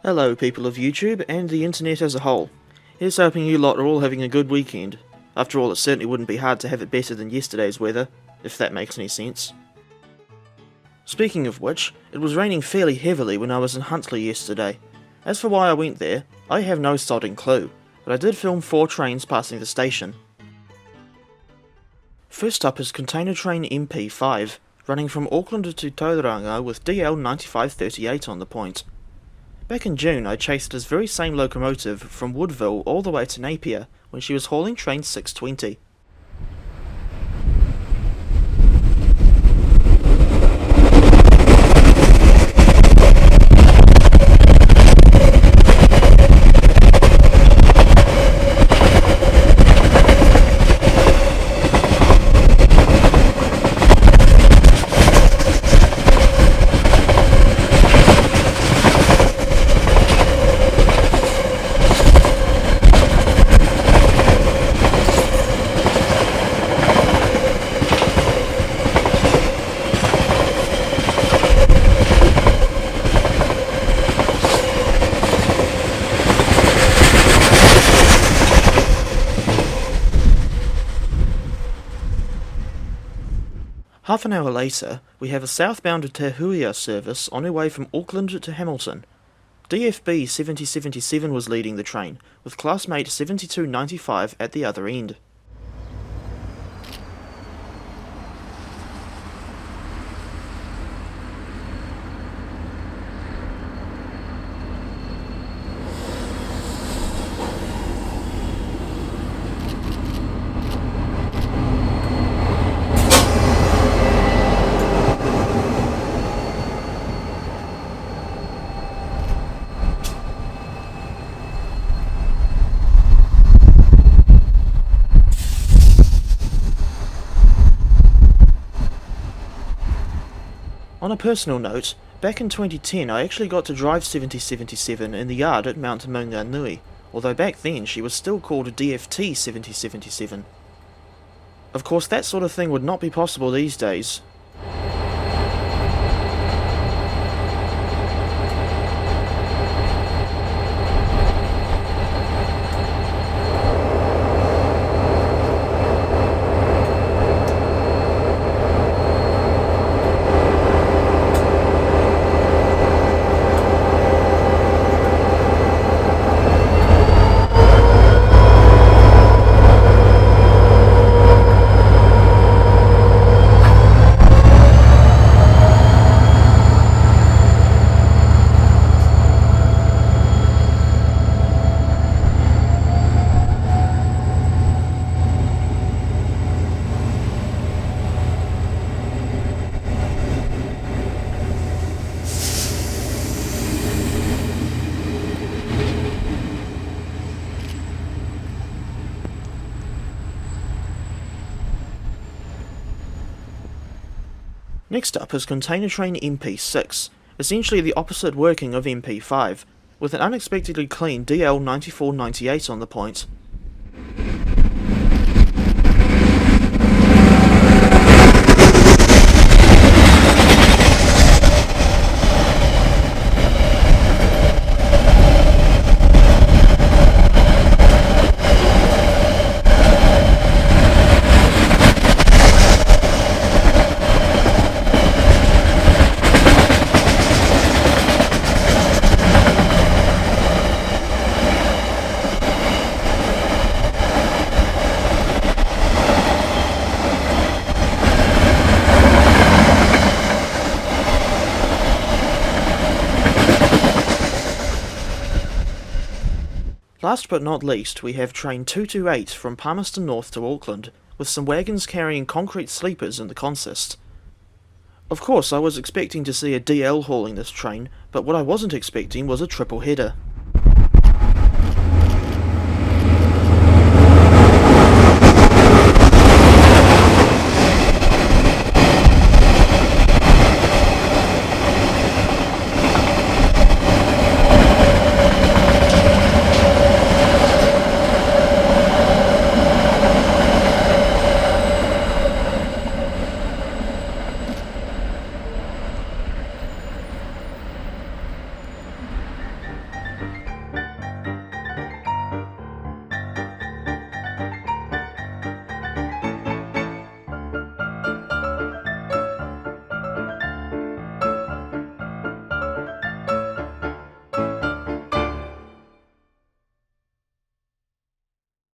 Hello people of YouTube and the internet as a whole. Here's hoping you lot are all having a good weekend. After all, it certainly wouldn't be hard to have it better than yesterday's weather, if that makes any sense. Speaking of which, it was raining fairly heavily when I was in Huntly yesterday. As for why I went there, I have no sodding clue, but I did film 4 trains passing the station. First up is container train MP5, running from Auckland to Tauranga with DL 9538 on the point. Back in June, I chased this very same locomotive from Woodville all the way to Napier when she was hauling train 620. Half an hour later, we have a southbound Te Huia service on her way from Auckland to Hamilton. DFB 7077 was leading the train, with classmate 7295 at the other end. On a personal note, back in 2010 I actually got to drive 7077 in the yard at Mount Maunganui, although back then she was still called DFT 7077. Of course that sort of thing would not be possible these days. Next up is container train MP6, essentially the opposite working of MP5, with an unexpectedly clean DL 9498 on the point. Last but not least, we have train 228 from Palmerston North to Auckland, with some wagons carrying concrete sleepers in the consist. Of course, I was expecting to see a DL hauling this train, but what I wasn't expecting was a triple header.